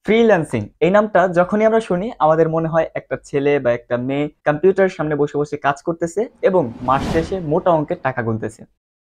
Freelancing এই নামটা যখনই আমরা শুনি আমাদের মনে হয় একটা ছেলে বা একটা মেয়ে কম্পিউটারের সামনে বসে বসে কাজ করতেছে এবং মাস শেষে মোটা অঙ্কের টাকা গুনতেছে।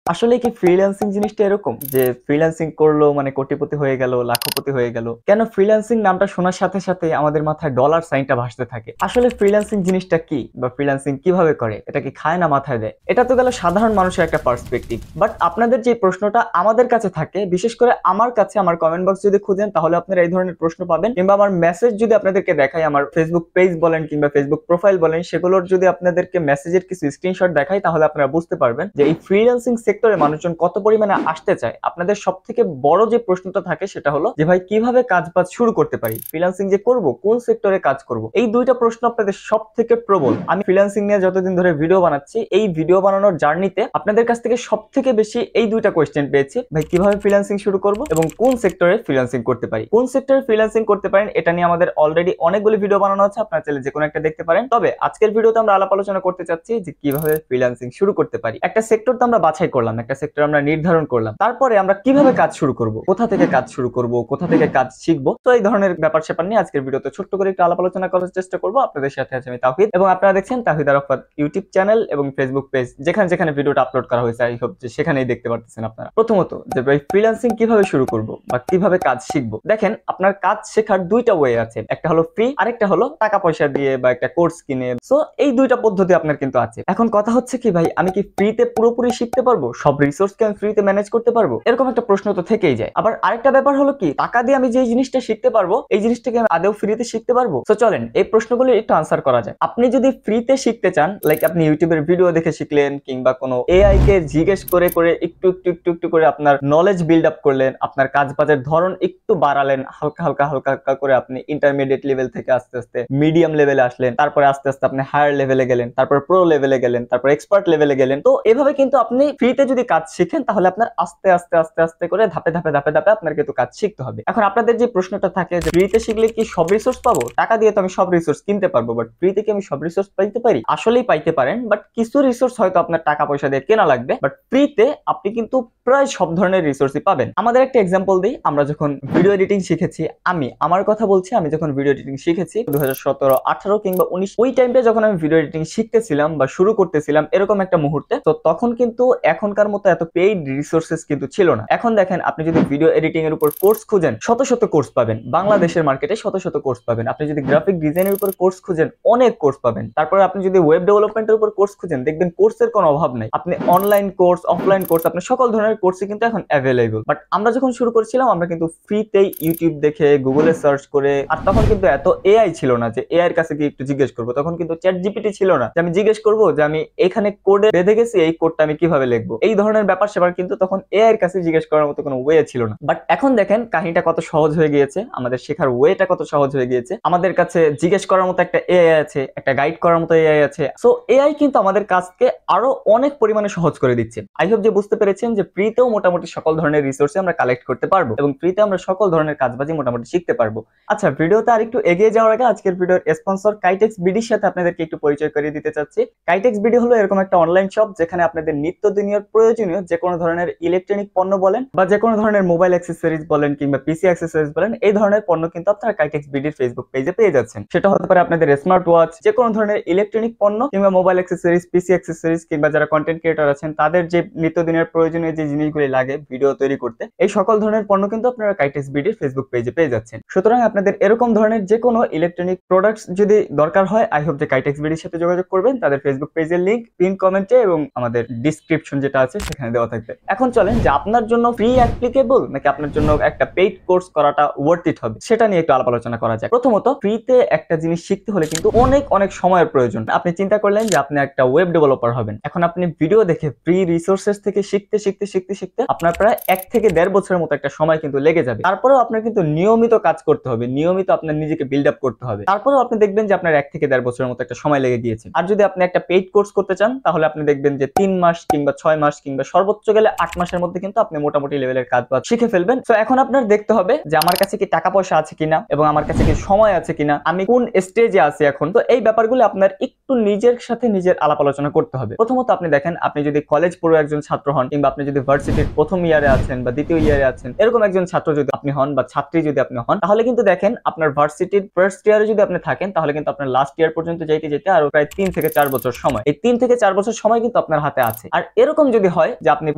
আসলে কি ফ্রিল্যান্সিং জিনিসটা এরকম যে ফ্রিল্যান্সিং করলো মানে কোটিপতি হয়ে গেল, লাখপতি হয়ে গেল? কেন ফ্রিল্যান্সিং নামটা শোনার সাথে সাথে আমাদের মাথায় ডলার সাইনটা ভাসতে থাকে? আসলে ফ্রিল্যান্সিং জিনিসটা কি বা ফ্রিল্যান্সিং কিভাবে করে? এটা কি খায় না মাথায় দেয়? এটা তো গেল সাধারণ মানুষের একটা পার্সপেক্টিভ, বাট আপনাদের যে প্রশ্নটা আমাদের কাছে থাকে, বিশেষ করে আমার কাছে, আমার কমেন্ট বক্স যদি খুঁজেন তাহলে আপনারা এই ধরনের প্রশ্ন পাবেন, কিংবা আমার মেসেজ যদি আপনাদেরকে দেখাই, আমার ফেসবুক পেজ বলেন কিংবা ফেসবুক প্রোফাইল বলেন, সেগুলোর যদি আপনাদেরকে মেসেজের কিছু স্ক্রিনশট দেখাই তাহলে আপনারা বুঝতে পারবেন যে এই ফ্রিল্যান্সিং সেক্টরে মানুষজন কত পরিমাণে আসতে চায়। আপনাদের সব থেকে বড় যে প্রশ্নটা থাকে সেটা হলো যে ভাই কিভাবে কাজ বাজ শুরু করতে পারি, ফ্রিল্যান্সিং যে করব কোন সেক্টরে কাজ করব। এই দুইটা প্রশ্ন আপনাদের সব থেকে প্রবল। আমি ফ্রিল্যান্সিং নিয়ে যতদিন ধরে ভিডিও বানাচ্ছি, এই ভিডিও বানানোর জার্নিতে আপনাদের কাছ থেকে সব থেকে বেশি এই দুইটা কোয়েশ্চেন পেয়েছি, ভাই কিভাবে ফ্রিল্যান্সিং শুরু করব এবং কোন সেক্টরে ফ্রিল্যান্সিং করতে পারি। কোন সেক্টরে ফ্রিল্যান্সিং করতে পারেন এটা নিয়ে আমাদের অলরেডি অনেকগুলো ভিডিও বানানো আছে, আপনারা চাইলে যে কোনো একটা দেখতে পারেন। তবে আজকের ভিডিওতে আমরা আলাপ আলোচনা করতে চাচ্ছি যে কিভাবে ফ্রিল্যান্সিং শুরু করতে পারি। একটা সেক্টর তো আমরা বাছাই করলাম, একটা সেক্টর আমরা নির্ধারণ করলাম, তারপরে আমরা কিভাবে কাজ শুরু করব, কোথা থেকে কাজ শুরু করব, কোথা থেকে কাজ শিখবো। তো এই ধরনের ব্যাপার স্যাপার নিয়ে আজকের ভিডিওতে ছোট্ট করে একটু আলাপ আলোচনা করার চেষ্টা করব। আপনাদের সাথে আছে আমি তাওহিদ, এবং আপনারা দেখছেন তাওহিদ আরাফাত ইউটিউব চ্যানেল এবং ফেসবুক পেজ, যেখানে যেখানে ভিডিওটা আপলোড করা হয়েছে আই হোপ যে সেখানেই দেখতে পারতেছেন আপনারা। প্রথমত যে ভাই ফ্রিল্যান্সিং কিভাবে শুরু করব বা কিভাবে কাজ শিখবো, দেখেন আপনার কাজ শেখার দুইটা ওয়ে আছে, একটা হলো ফ্রি, আরেকটা হলো টাকা পয়সা দিয়ে বা একটা কোর্স কিনে। সো এই দুইটা পদ্ধতি আপনার কিন্তু আছে। এখন কথা হচ্ছে কি ভাই, আমি কি ফ্রিতে পুরোপুরি শিখতে পারবো, সব রিসোর্স কে আমি ফ্রিতে ম্যানেজ করতে পারবো? এরকম একটা প্রশ্ন তো থেকেই যায়। আবার আরেকটা ব্যাপার হলো কি, টাকা দিয়ে আমি যে জিনিসটা শিখতে পারবো এই জিনিসটাকে আমি আদৌ ফ্রিতে শিখতে পারবো? তো চলেন এই প্রশ্নগুলো একটু আনসার করা যায়। আপনি যদি ফ্রিতে শিখতে চান, লাইক আপনি ইউটিউবের ভিডিও দেখে শিখলেন কিংবা কোনো এআই কে জিজ্ঞেস করে করে একটু একটু একটু একটু করে আপনার নলেজ বিল্ড আপ করলেন, আপনার কাজ বাজের ধরন একটু বাড়ালেন, হালকা হালকা হালকা হালকা করে আপনি ইন্টারমিডিয়েট লেভেল থেকে আস্তে আস্তে মিডিয়াম লেভেলে আসলেন, তারপরে আস্তে আস্তে আপনি হায়ার লেভেলে গেলেন, তারপর প্রো লেভেলে গেলেন, তারপর এক্সপার্ট লেভেলে গেলেন। তো এভাবে কিন্তু আপনি ফ্রিতে যদি কাজ শিখেন তাহলে আপনার আস্তে আস্তে আস্তে আস্তে করে ধাপে ধাপে ধাপে ধাপে আপনার কিন্তু কাজ শিখতে হবে। এখন আপনাদের যে প্রশ্নটা থাকে যে ফ্রিতে শিখলে কি সব রিসোর্স পাবো? টাকা দিয়ে তো আমি সব রিসোর্স কিনতে পারবো, বাট ফ্রিতে কি আমি সব রিসোর্স পাইতে পারি? আসলেই পাইতে পারেন, বাট কিছু রিসোর্স হয়তো আপনার টাকা পয়সা দিয়ে কেনা লাগবে, বাট ফ্রিতে আপনি কিন্তু প্রায় সব ধরনের রিসোর্সই পাবেন। আমাদের একটা এক্সাম্পল দিই, আমরা যখন ভিডিও এডিটিং শিখেছি, আমি আমার কথা বলছি, আমি যখন ভিডিও এডিটিং শিখেছি 2017, 18 কিংবা 19, ওই টাইমটা যখন আমি ভিডিও এডিটিং শিখতেছিলাম বা শুরু করতেছিলাম এরকম একটা মুহূর্তে, তো তখন কিন্তু এখনকার মতো এত পেইড রিসোর্সেস কিন্তু ছিল না। এখন দেখেন আপনি যদি ভিডিও এডিটিং এর উপর কোর্স খুঁজেন, শত শত কোর্স পাবেন, বাংলাদেশের মার্কেটে শত শত কোর্স পাবেন। আপনি যদি গ্রাফিক ডিজাইনের উপর কোর্স খুঁজেন, অনেক কোর্স পাবেন। তারপরে আপনি যদি ওয়েব ডেভেলপমেন্টের উপর কোর্স খুঁজেন, দেখবেন কোর্সের কোনো অভাব নাই। আপনি অনলাইন কোর্স, অফলাইন কোর্স, আপনি সকল ধরনের কোর্সই কিন্তু এখন অ্যাভেলেবল। বাট আমরা যখন শুরু করেছিলাম আমরা কিন্তু ফ্রিতেই ইউটিউব দেখে, গুগলে সার্চ করে, আর তখন কিন্তু এত এআই ছিল না যে এআই এর কাছে গিয়ে একটু জিজ্ঞেস করবো। তখন কিন্তু চ্যাট জিপিটি ছিল না যে আমি জিজ্ঞেস করবো যে আমি এখানে কোডে বেঁধে গেছি, এই কোডটা আমি কিভাবে লিখবো। এই ধরনের ব্যাপার সেবার কিন্তু তখন এআই এর কাছে জিজ্ঞেস করার মতো কোনো ওয়ে ছিল না। বাট এখন দেখেন কাহিনীটা কত সহজ হয়ে গিয়েছে, আমাদের শেখার ওয়েটা কত সহজ হয়ে গিয়েছে। আমাদের কাছে জিজ্ঞেস করার মতো একটা এআই আছে, একটা গাইড করার মতো এআই আছে। সো এআই কিন্তু আমাদের কাজকে আরো অনেক পরিমাণে সহজ করে দিচ্ছে। আই হোপ যে বুঝতে পেরেছেন যে ফ্রিতেও মোটামুটি সকল ধরনের রিসোর্স আমরা কালেক্ট করতে পারবো এবং ফ্রিতে আমরা সকল ধরনের কাজবাজি মোটামুটি শিখতে পারবো। আচ্ছা, ভিডিওতে আরেকটু এগিয়ে যাওয়ার আগে আজকের ভিডিওর স্পন্সর কাইটেক্স বিডির সাথে আপনাদেরকে একটু পরিচয় করিয়ে দিতে চাচ্ছি। কাইটেক্স বিডি হলো এরকম একটা অনলাইন শপ যেখানে আপনাদের নিত্যদিনীয় প্রয়োজনীয় যে কোনো ধরনের ইলেকট্রনিক পণ্য বলেন বা যে কোনো ধরনের মোবাইল অ্যাক্সেসরিজ বলেন কিংবা পিসি অ্যাক্সেসরিজ বলেন, এই ধরনের পণ্য কিন্তু আপনারা কাইটেক্স বিডির ফেসবুক পেজে পেয়ে যাচ্ছেন। সেটা হতে পারে আপনাদের স্মার্ট ওয়াচ, যে কোনো ধরনের ইলেকট্রনিক পণ্য কিংবা মোবাইল অ্যাক্সেসরিজ, পিসি অ্যাক্সেসরিজ, কিংবা যারা কন্টেন্ট ক্রিয়েটর আছেন তাদের যে নিত্যদিনের প্রয়োজনীয় যে জিনিসগুলি লাগে ভিডিও তৈরি করতে, এই সকল ধরনের পণ্য কিন্তু আপনারা কাইটেক্স বিডির ফেসবুক পেজে পেয়ে যাচ্ছেন। সুতরাং আপনাদের এরকম ধরনের যে কোনো ইলেকট্রনিক প্রোডাক্টস যদি দরকার হয়, আই হোপ যে কাইটেক্স বিডির সাথে যোগাযোগ করবেন। তাদের ফেসবুক পেজের লিংক পিন কমেন্টে এবং আমাদের ডিসক্রিপশন যেটা আছে সেখানে দেওয়া থাকবে। এখন চলেন যে আপনার জন্য ফ্রি অ্যাপ্লিকেবল নাকি আপনার জন্য একটা পেইড কোর্স করাটা ওয়ার্থ ইট হবে সেটা নিয়ে একটু আলাপ আলোচনা করা যায়। প্রথমত, ফ্রিতে একটা জিনিস শিখতে হলে কিন্তু অনেক অনেক সময়ের প্রয়োজন। আপনি চিন্তা করলেন যে আপনি একটা ওয়েব ডেভেলপার হবেন, এখন আপনি ভিডিও দেখে ফ্রি রিসোর্সেস থেকে শিখতে শিখতে শিখতে শিখতে আপনার প্রায় 1 থেকে 1.5 বছরের মতো একটা সময় কিন্তু লেগে যাবে। তারপরেও আপনার কিন্তু নিয়মিত কাজ করতে হবে, নিয়মিত আপনার নিজেকে বিল্ড আপ করতে হবে। তারপরেও আপনি দেখবেন যে আপনার 1 থেকে 1.5 বছরের মতো একটা সময় লেগে গিয়েছে। আর যদি আপনি একটা পেইড কোর্স করতে চান তাহলে আপনি দেখবেন যে 3 মাস কিংবা 6 মাস কিংবা সর্বোচ্চ গেলে 8 মাসের মধ্যে কিন্তু আপনি মোটামুটি লেভেলের কাজ বাজ শিখে ফেলবেন। তো এখন আপনার দেখতে হবে যে আমার কাছে কি টাকা পয়সা আছে কিনা এবং আমার কাছে কি সময় আছে কিনা, আমি কোন স্টেজে আছি এখন। তো এই ব্যাপারগুলো আপনার একটু নিজের সাথে নিজের আলাপ আলোচনা করতে হবে। প্রথমত আপনি দেখেন, আপনি যদি কলেজ পড়ুয়া একজন ছাত্র হন কিংবা আপনি যদি ভার্সিটির প্রথম ইয়ারে আছেন বা দ্বিতীয় ইয়ারে আছেন, এরকম একজন ছাত্র যদি আপনি হন বা ছাত্রী যদি আপনি হন, তাহলে কিন্তু দেখেন আপনার ভার্সিটির ফার্স্ট ইয়ারে যদি আপনি থাকেন তাহলে কিন্তু আপনার লাস্ট ইয়ার পর্যন্ত যাইতে যেতে আরো প্রায় 3 থেকে 4 বছর সময়, এই 3 থেকে 4 বছর সময় কিন্তু আপনার হাতে আছে। আর এরকম যদি হয় যে আপনি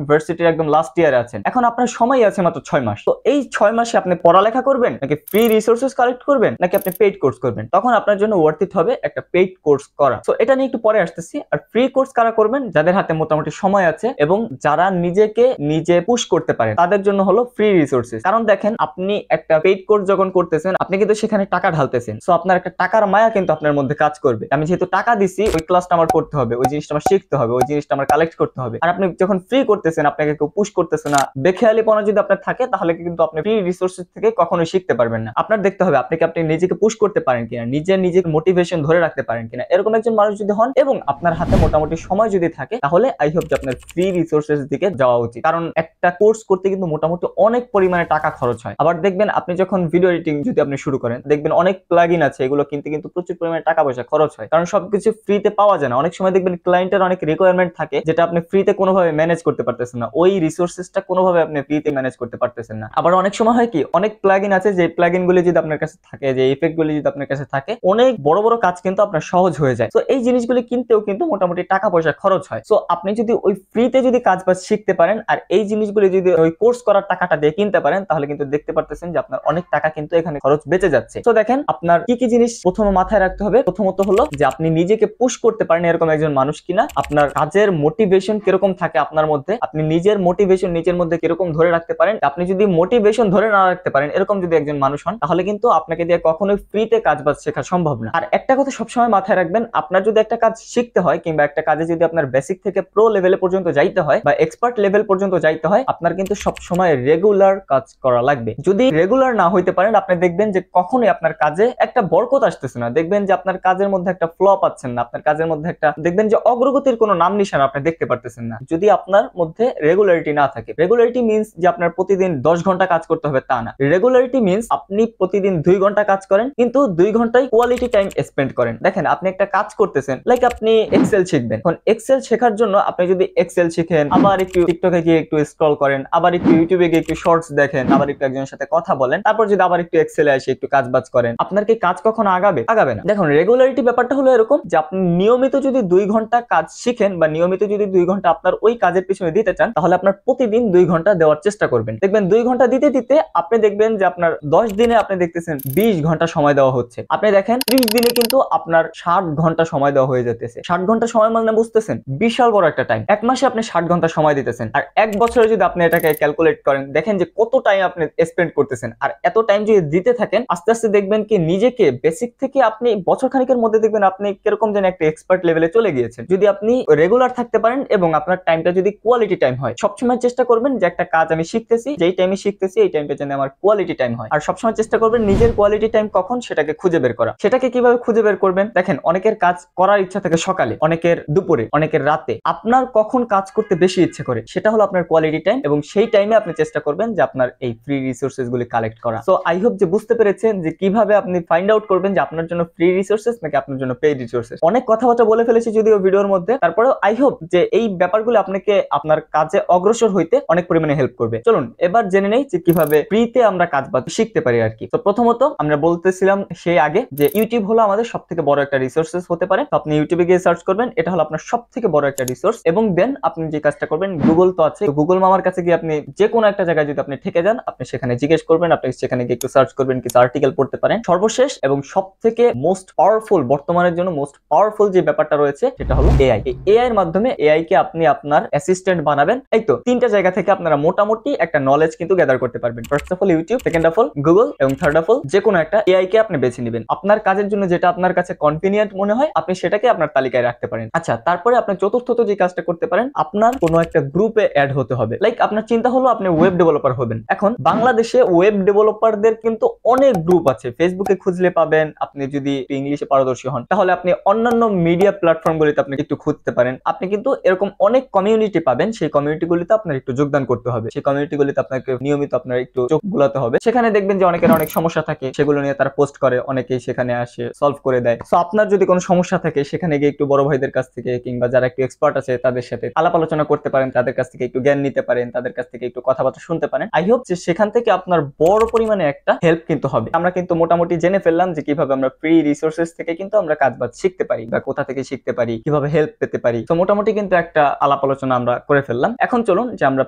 ভার্সিটির একদম লাস্ট ইয়ারে আছেন, এখন আপনার সময় আছে মাত্র 6 মাস, তো এই 6 মাসে আপনি পড়ালেখা করবেন নাকি ফ্রি রিসোর্সেস কালেক্ট করবেন নাকি আপনি পেইড কোর্স করবেন, তখন আপনার জন্য ওয়ার্থ ইট হবে একটা পেইড কোর্স করা। তো এটা নিয়ে একটু পরে আসতেছি। আর ফ্রি কোর্স কারা করবেন? যাদের হাতে মোটামুটি সময় আছে এবং যারা নিজেকে নিজে পুশ করতে পারে, তাদের জন্য হলো ফ্রি রিসোর্সেস। কারণ দেখেন, আপনি একটা পেইড কোর্স যখন করতেছেন, আপনি কিন্তু সেখানে টাকা ঢালতেছেন, সো আপনার একটা টাকার মায়া কিন্তু আপনার মধ্যে কাজ করবে। আমি যেহেতু টাকা দিছি, ওই ক্লাসটা আমার করতে হবে, ওই জিনিসটা আমার শিখতে হবে, ওই জিনিসটা আমার কালেক্ট করতে হবে। আর আপনি যখন ফ্রি করতেছেন, আপনাকে কেউ পুশ করতেছে না, বেখেয়ালিপনা যদি আপনার থাকে, তাহলে কিন্তু আপনি ফ্রি রিসোর্সেস থেকে কখনোই শিখতে পারবেন না। আপনার দেখতে হবে আপনি নিজেকে পুশ করতে পারেন কিনা, নিজেকে মোটিভেশন ধরে রাখতে পারেন কিনা। এরকম একজন মানুষ যদি হন এবং আপনার হাতে মোটামুটি সময় যদি থাকে, তাহলে আই হোপ যে আপনার ফ্রি রিসোর্সেস দিকে যাওয়া উচিত। কারণ একটা কোর্স করতে কিন্তু মোটামুটি অনেক পরিমাণে টাকা খরচ হয়। আবার দেখবেন আপনি যখন ভিডিও এডিটিং যদি আপনি শুরু করেন, দেখবেন অনেক প্লাগইন আছে, এগুলো কিনতে কিন্তু প্রচুর পরিমাণে টাকা পয়সা খরচ হয়, কারণ সবকিছু ফ্রিতে পাওয়া যায় না। অনেক সময় দেখবেন ক্লায়েন্টের অনেক রিকোয়ারমেন্ট থাকে যেটা আপনি ফ্রিতে কোনোভাবে ম্যানেজ করতে পারতেছেন না, ওই রিসোর্সেসটা কোনোভাবে আপনি ফ্রিতে ম্যানেজ করতে পারতেছেন না। আবার অনেক সময় হয় কি, অনেক প্লাগইন আছে যে প্লাগইন গুলি যদি আপনার কাছে থাকে, যে ইফেক্ট গুলি যদি আপনার কাছে থাকে, অনেক বড় বড় কাজ কিন্তু আপনার সহজ হয়ে যায়। তো এই জিনিসগুলি কিনতেও কিন্তু মোটামুটি টাকা পয়সা খরচ হয়। তো আপনি যদি ওই ফ্রিতে যদি কাজ বাজ শিখতে পারেন আর এই জিনিসগুলি যদি ওই কোর্স করার টাকাটা দিয়ে কিনতে পারেন, তাহলে কিন্তু দেখতে পারতেছেন যে আপনার অনেক টাকা কিন্তু এখানে খরচ বেঁচে যাচ্ছে। তো দেখেন, আপনার কি কি জিনিস প্রথমে মাথায় রাখতে হবে। প্রথমত হলো যে আপনি নিজেকে পুশ করতে পারেন এরকম একজন মানুষ কিনা, আপনার কাজের মোটিভেশন কিরকম থাকে আপনার মধ্যে, আপনি নিজের মোটিভেশন নিজের মধ্যে কিরকম ধরে রাখতে পারেন। আপনি যদি মোটিভেশন ধরে না রাখতে পারেন, এরকম যদি একজন মানুষ হন, তাহলে কিন্তু আপনাকে দিয়ে কখনোই ফ্রিতে কাজ বাজ শেখা সম্ভব না। আর একটা কথা সবসময় মাথায় রাখবেন, আপনার যদি একটা কাজ শিখতে হয় কিংবা একটা কাজে যদি আপনার বেসিক থেকে প্রো লেভেলে পর্যন্ত যাইতে হয় বা এক্সপার্ট লেভেল পর্যন্ত যাইতে হয়, আপনার কিন্তু সবসময় রেগুলার কাজ করা লাগবে। যদি রেগুলার না হইতে পারেন, আপনি দেখবেন যে কখনোই আপনার কাজে একটা বরকত আসতেছে না, দেখবেন যে আপনার কাজের মধ্যে একটা ফ্লো পাচ্ছেন না, আপনার কাজের মধ্যে একটা দেখবেন যে অগ্রগতির কোনো নাম নিশানা আপনি দেখতে পারতেছেন না, যদি আপনার মধ্যে রেগুলারিটি না থাকে। রেগুলারিটি মিন্স যে আপনার প্রতিদিন 10 ঘন্টা কাজ করতে হবে তা না। রেগুলারিটি মিন্স আপনি প্রতিদিন 2 ঘন্টা কাজ করেন, কিন্তু 2 ঘন্টায় কোয়ালিটি টাইম স্পেন্ড করেন। দেখেন, আপনি একটা কাজ করতেছেন, লাইক আপনি এক্সেল শিখবেন। এখন এক্সেল শেখার জন্য আপনি যদি এক্সেল শিখেন, আবার একটু টিকটকে গিয়ে একটু স্ক্রল করেন, আবার একটু ইউটিউবে গিয়ে একটু শর্টস দেখেন, আবার একটু একজনের সাথে কথা বলেন, তারপর যদি আবার একটু এক্সেলে এসে একটু কাজ বাজ করেন, আপনার কি কাজ কখনো আগাবে? আগাবে না। দেখুন, রেগুলারিটি ব্যাপারটা হলো এরকম যে আপনি নিয়মিত যদি 2 ঘন্টা কাজ শিখেন বা নিয়মিত যদি 2 ঘন্টা আপনার ওই কাজের পিছনে দিতে চান, তাহলে আপনার প্রতিদিন 2 ঘন্টা দেওয়ার চেষ্টা করবেন। দেখবেন 2 ঘন্টা দিতে দিতে আপনি দেখবেন যে আপনার 10 দিনে আপনি দেখতেছেন 20 ঘন্টা সময় দেওয়া হচ্ছে। আপনি দেখেন 30 দিনে কিন্তু আপনার 60 ঘন্টা সময় দেওয়া হয়ে যেতেছে। 60 ঘন্টা সময় মানে বুঝতেছেন বিশাল বড় একটা টাইম। এক মাসে আপনি 60 ঘন্টা সময় দিতেছেন, আর এক বছরে যদি আপনি এটাকে ক্যালকুলেট করেন, দেখেন যে কত টাইম আপনি স্পেন্ড করতেছেন। আর এত টাইম যদি দিতে থাকেন, আস্তে আস্তে দেখবেন কি নিজেকে বেসিক থেকে আপনি বছর খানিকের মধ্যে দেখবেন আপনি কিরকম যেন একটা এক্সপার্ট লেভেলে চলে গিয়েছেন। যদি আপনি রেগুলার থাকতে পারেন এবং আপনার টাইমটা যদি কোয়ালিটি টাইম হয়, সবসময় চেষ্টা করবেন যে একটা কাজ আমি শিখতেছি, যেই টাইমে শিখতেছি এই টাইমটা যেন আমার কোয়ালিটি টাইম হয়। আর সবসময় চেষ্টা করবেন নিজের কোয়ালিটি টাইম কখন সেটাকে খুঁজে বের করা। সেটাকে কিভাবে খুঁজে বের করবেন? দেখেন, অনেকের কাজ করার ইচ্ছা থাকে সকালে, অনেকের দুপুরে, অনেকের রাতে। আপনার কখন কাজ করতে বেশি ইচ্ছে করে সেটা হলো আপনার কোয়ালিটি টাইম, এবং সেই টাইমে আপনি চেষ্টা করবেন যে আপনার এই ফ্রি রিসোর্সেস গুলি কালেক্ট করা। সো আই হোপ যে বুঝতে পেরেছেন যে কিভাবে আপনি ফাইন্ড আউট করবেন যে আপনার জন্য ফ্রি রিসোর্সেস নাকি আপনার জন্য পেইড রিসোর্সেস। অনেক কথাবার্তা বলে ফেলেছি যদিও ভিডিওর মধ্যে, তারপরেও আই হোপ যে এই ব্যাপারগুলো আপনাকে আপনার কাজে অগ্রসর হইতে অনেক পরিমাণে হেল্প করবে। চলুন এবার জেনে নেই যে কিভাবে ফ্রিতে আমরা কাজ বাজ শিখতে পারি আর কি। তো প্রথমত আমরা বলতেছিলাম সেই আগে যে ইউটিউব হলো আমাদের সবথেকে বড় একটা রিসোর্সেস হতে পারে। তো আপনি ইউটিউবে গিয়ে সার্চ করবেন, এটা হলো আপনার সবথেকে বড় একটা রিসোর্স। এবং দেন আপনি যে কাজটা করবেন, গুগল তো আছে, গুগল মামার কাছে গিয়ে আপনি যে কোনো একটা জায়গায় যদি আপনি ঠেকে যান, আপনি সেখানে জিজ্ঞেস করবেন, আপনি সেখানে গিয়ে একটু সার্চ করবেন, কিছু আর্টিকেল পড়তে পারেন। সর্বশেষ এবং সবথেকে মোস্ট পাওয়ারফুল, বর্তমানের জন্য মোস্ট পাওয়ারফুল যে ব্যাপারটা রয়েছে সেটা হলো এআই। এই এআই এর মাধ্যমে এআই কে আপনি আপনার অ্যাসিস্ট্যান্ট বানাবেন। এই তো 3টা জায়গা থেকে আপনারা মোটামুটি একটা নলেজ কিন্তু গ্যাদার করতে পারবেন। First of all YouTube, second of all Google, এবং থার্ড অফ অল যে কোনো একটা এআই কে আপনি বেছে নেবেন। আপনার কাজের জন্য যেটা আপনার কাছে কনভিনিয়েন্ট মনে হয় আপনি সেটাকে আপনার তালিকায় রাখতে পারেন। আচ্ছা, তারপরে আপনি চতুর্থত যে কাজটা করতে পারেন, আপনার কোনো একটা গ্রুপে অ্যাড হতে হবে। লাইক আপনার চিন্তা হলো আপনি ওয়েব ডেভেলপার হবেন। এখন বাংলাদেশে ওয়েব ডেভেলপারদের কিন্তু অনেক গ্রুপ আছে, ফেসবুকে খুঁজলে পাবেন। আপনি যদি ইংলিশে পারদর্শী হন তাহলে আপনি অন্যান্য মিডিয়া প্ল্যাটফর্ম গুলিতে আপনি একটু খুঁজতে পারেন। আপনি কিন্তু এরকম অনেক কমিউনিটি পাবেন, সেই কমিউনিটিগুলিতে আপনার একটু যোগদান করতে হবে। সেই কমিউনিটিগুলিতে আপনাকে নিয়মিত আপনার একটু চোখ বুলাতে হবে। সেখানে দেখবেন যে অনেকের অনেক সমস্যা থাকে, সেগুলো নিয়ে তারা পোস্ট করে, অনেকেই সেখানে আসে সলভ করে দেয়। সো আপনার যদি কোনো সমস্যা থাকে সেখানে গিয়ে একটু বড় ভাইদের কাছ থেকে কিংবা যারা একটু এক্সপার্ট আছে তাদের সাথে আলাপ আলোচনা করতে পারেন, তাদের কাছ থেকে একটু জ্ঞান নিতে পারেন, তাদের কাছ থেকে একটু কথাবার্তা শুনতে পারেন। আই হোপ যে সেখান থেকে আপনার বড় পরিমাণে একটা হেল্প কিন্তু হবে। আমরা কিন্তু মোটামুটি জেনে ফেললাম যে কিভাবে আমরা ফ্রি রিসোর্সেস থেকে কিন্তু আমরা কাজবাজ শিখতে পারি বা কোথা থেকে শিখতে পারি, কিভাবে হেল্প পেতে পারি। তো মোটামুটি কিন্তু একটা আলাপ আলোচনা আমরা করে ফেললাম। এখন চলুন যে আমরা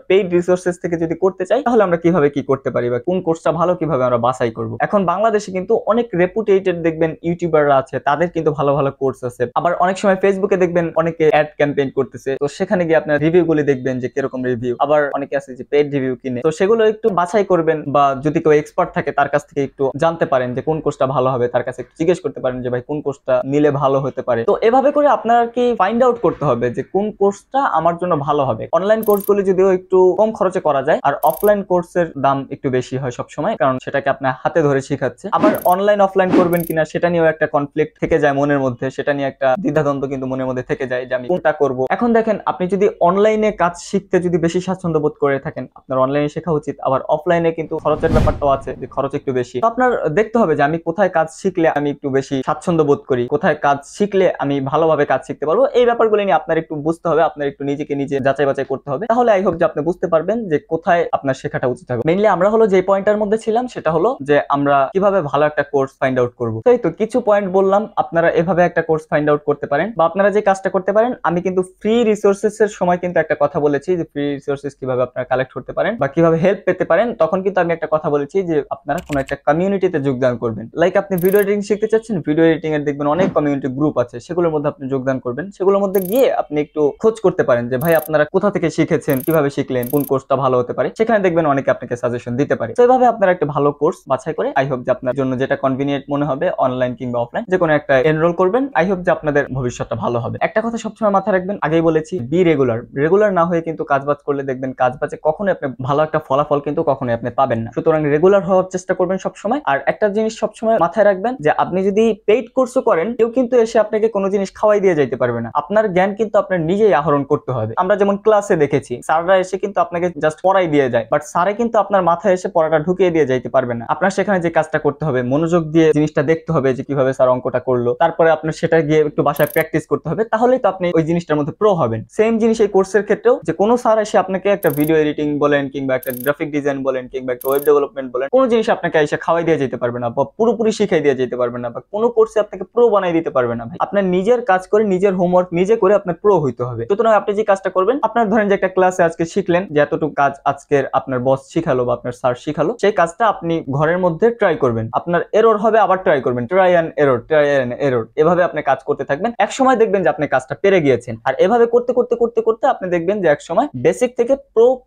পেইড রিসোর্সেস থেকে যদি করতে চাই তাহলে আমরা কিভাবে কি করতে পারি বা কোন কোর্সটা ভালো কিভাবে আমরা বাছাই করব। এখন বাংলাদেশে কিন্তু অনেক রেপুটেটেড দেখবেন ইউটিউবাররা আছে, তাদের কিন্তু ভালো ভালো কোর্স আছে। আবার অনেক সময় ফেসবুকে দেখবেন অনেকে অ্যাড ক্যাম্পেইন করতেছে, তো সেখানে গিয়ে আপনার রিভিউ গুলি দেখবেন যে কিরকম রিভিউ। আবার অনেকে আছে যে পেইড রিভিউ কিনে, তো সেগুলো একটু বাছাই করবেন বা যদি কেউ এক্সপার্ট থাকে তার কাছ থেকে একটু জানতে পারেন যে কোন কোর্সটা ভালো হবে, তার কাছে একটু জিজ্ঞেস করতে পারেন যে ভাই কোন কোর্সটা নিলে ভালো হতে পারে। তো এভাবে করে আপনার কি ফাইন্ড আউট করতে হবে যে কোন কোর্সটা আমার জন্য ভালো হবে। অনলাইন কোর্সগুলি যদিও একটু কম খরচে করা যায়, আর অফলাইন কোর্সের দাম একটু বেশি হয় সবসময়, কারণ সেটাকে আপনার হাতে ধরে শেখাচ্ছে। আবার অনলাইন অফলাইন করবেন কিনা সেটা নিয়েও একটা কনফ্লিক্ট থেকে যায় মনের মধ্যে, সেটা নিয়ে একটা দ্বিধাদ্বন্দ্ব কিন্তু মনের মধ্যে থেকে যায় যে আমি কোনটা করব। এখন দেখেন, আপনি যদি অনলাইনে কাজ শিখতে যদি বেশি স্বাচ্ছন্দ্য বোধ করে থাকেন, আপনার অনলাইনে শেখা উচিত। আবার অফলাইনে কিন্তু খরচের ব্যাপারটাও আছে, যে খরচ একটু বেশি। তো আপনার দেখতে হবে যে আমি কোথায় কাজ শিখলে আমি একটু বেশি স্বাচ্ছন্দ্য বোধ করি, কোথায় কাজ শিখলে আমি ভালোভাবে কাজ শিখতে পারবো। এই ব্যাপারগুলো নিয়ে আপনার একটু বুঝতে হবে, আপনার একটু নিজেকে নিজে যাচাই বাছাই করতে হবে। তাহলে আই হোপ যে আপনি বুঝতে পারবেন যে কোথায় আপনার শেখাটা উচিত হবে। মেইনলি আমরা হলো যে পয়েন্টের মধ্যে ছিলাম সেটা হলো যে আমরা কিভাবে ভালো একটা কোর্স ফাইন্ড আউট করবো। তাই তো কিছু পয়েন্ট বললাম, আপনারা এভাবে একটা কোর্স ফাইন্ড আউট করতে পারেন বা আপনারা যে কাজটা করতে পারেন। আমি কিন্তু ফ্রি রিসোর্সেস এর সময় কিন্তু একটা কথা বলেছি যে ফ্রি রিসোর্সেস কিভাবে আপনারা কালেক্ট করতে পারেন বা কিভাবে হেল্প পেতে পারেন। তখন কিন্তু আমি একটা কথা বলেছি যে আপনারা কোনো একটা কমিউনিটিতে যোগদান করবেন। লাইক আপনি ভিডিও এডিটিং শিখতে চাচ্ছেন, ভিডিও এডিটিং এর দেখবেন অনেক কমিউনিটি গ্রুপ আছে, সেগুলোর মধ্যে আপনি যোগদান করবেন। সেগুলোর মধ্যে গিয়ে আপনি একটু খোঁজ করতে পারেন যে ভাই আপনারা কোথা থেকে শিখেছেন, কিভাবে শিখলেন, কোন কোর্সটা ভালো হতে পারে। সেখানে দেখবেন অনেকে আপনাকে সাজেশন দিতে পারে। তো এইভাবে আপনারা একটা ভালো কোর্স বাছাই করে আই হোপ যে আপনার জন্য যেটা কনভিনিয়েন্ট মনে হবে, অনলাইন কিংবা অফলাইন যে কোনো একটা এনরোল করবেন। আই হোপ যে আপনাদের ভবিষ্যৎটা ভালো হবে। একটা কথা সবসময় মাথায় রাখবেন, আগেই বলেছি, বি রেগুলার। রেগুলার না হয়ে কিন্তু কাজবাজ করলে দেখবেন কাজবাজে কখনোই আপনি ভালো একটা ফলাফল কিন্তু কখনোই আপনি পাবেন না। সুতরাং রেগুলার হওয়ার চেষ্টা করবেন সবসময়। আর একটা জিনিস সবসময় মাথায় রাখবেন যে আপনি যদি পেইড কোর্সও করেন, কেউ কিন্তু এসে আপনাকে কোনো জিনিস খাওয়াই দিয়ে যাইতে পারবে না। আপনার জ্ঞান কিন্তু আপনার নিজেই আহরণ করতে হবে। আমরা যেমন ক্লাসে দেখেছি, স্যাররা এসে কিন্তু আপনাকে জাস্ট পড়াই দিয়ে যায়, বাট স্যারে কিন্তু আপনার মাথায় এসে পড়াটা ঢুকিয়ে দিয়ে যাইতে পারবে না। আপনার সেখানে যে কাজটা করতে হবে, মনোযোগ দিয়ে জিনিসটা দেখতে হবে যে কিভাবে স্যার অঙ্কটা করলো, তারপরে আপনার সেটা গিয়ে একটু বাসায় প্র্যাকটিস করতে হবে, তাহলেই তো আপনি ওই জিনিসটার মধ্যে প্রো হবেন। সেম জিনিস এই কোর্সের ক্ষেত্রেও, যে কোনো স্যার এসে আপনাকে একটা ভিডিও এডিটিং বলেন কিংবা একটা গ্রাফিক ডিজাইন বলেন কিংবা একটা ওয়েব ডেভেলপমেন্ট বলেন, কোনো জিনিস আপনাকে এসে খাওয়াই দিয়ে যেতে পারবে না বা পুরোপুরি শিখাই দিয়ে যেতে পারবে না বা কোনো কোর্সে আপনাকে প্রো বানাই দিতে পারবে না। ভাই আপনার নিজের কাজ করে, নিজের হোমওয়ার্ক নিজে করে আপনার প্রো হইতে হবে। সুতরাং আপনি যে কাজটা করবেন, আপনার ধরেন যে একটা ক্লাসে আজকে শিখলেন যে এতটুকু কাজ আজকের আপনার বস শিখালো বা আপনার স্যার শিখালো, সেই কাজটা আপনি ঘরের মধ্যে ট্রাই করবেন। আপনার এরর হবে, আবার ট্রাই করবেন, try and error, try and error. এভাবে আপনি কাজ করতে থাকবেন। এক সময় দেখবেন যে আপনি কাজটা পেরে গিয়েছেন। আর এভাবে করতে করতে করতে করতে আপনি দেখবেন যে এক সময় বেসিক থেকে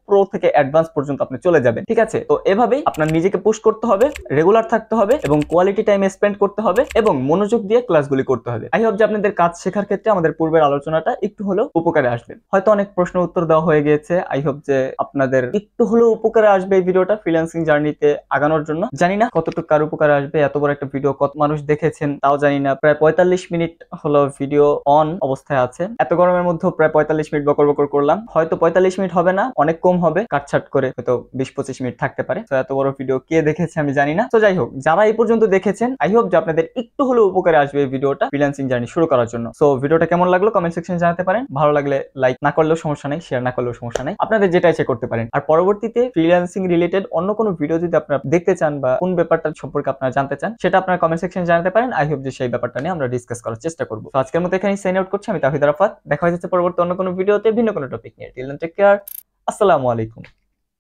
প্রো থেকে অ্যাডভান্স পর্যন্ত আপনি চলে যাবেন। ঠিক আছে? তো এভাবেই আপনার নিজেকে পুশ করতে হবে, রেগুলার থাকতে হবে এবং কোয়ালিটি টাইম স্পেন্ড করতে হবে এবং মনোযোগ দিয়ে ক্লাসগুলি করতে হবে। আই হোপ যে আপনাদের কাজ শেখার ক্ষেত্রে আমাদের পূর্বের আলোচনাটা একটু হলেও উপকারে আসবে। হয়তো অনেক প্রশ্ন উত্তর দেওয়া হয়ে গিয়েছে। আই হোপ যে আপনাদের একটু হলেও উপকারে আসবে এই ভিডিওটা ফ্রিল্যান্সিং জার্নিতে আগানোর জন্য। জানি না কতটুকু কার উপকারে আসবে, এত বড় একটা ভিডিও কত মানুষ দেখেছেন তাও জানি না। প্রায় 45 মিনিট হলো ভিডিও অন অবস্থায় আছে। এত গরমের মধ্যে প্রায় 45 মিনিট বকর বকর করলাম। হয়তো 45 মিনিট হবে না, অনেক কম হবে, কাটছাট করে হয়তো 20-25 মিনিট থাকতে পারে। তো এত বড় ভিডিও কে দেখেছে আমি জানি না। তো যাই হোক, যারা এই পর্যন্ত দেখেছেন, আই হোপ যে আপনাদের একটু হলেও উপকারে আসবে এই ভিডিওটা ফ্রিল্যান্সিং জার্নি শুরু করার জন্য। সো ভিডিওটা কেমন লাগলো কমেন্ট সেকশনে জানাতে পারেন। ভালো লাগলে লাইক না করলেও সমস্যা নাই, শেয়ার না করলেও সমস্যা নাই, আপনাদের যেটা ইচ্ছে করতে পারেন। আর পরবর্তীতে ফ্রিল্যান্সিং রিলেটেড অন্য কোনো ভিডিও যদি আপনারা দেখতে চান বা কোন ব্যাপারটা সম্পর্কে আপনারা জানতে চান, সেটা আপনারা কমেন্ট সেকশনে জানাতে পারেন। আই হোপ যে সেই ব্যাপারটা নিয়ে আমরা ডিসকাস করার চেষ্টা করব। তো আজকের মতো এখানেই সাইন আউট করছি। আমি তাহিদ আরাফাত। দেখা হয়ে যাচ্ছে পরবর্তী অন্য কোনো ভিডিওতে ভিন্ন কোনো টপিক নিয়ে। Till then take care. আসসালামু আলাইকুম।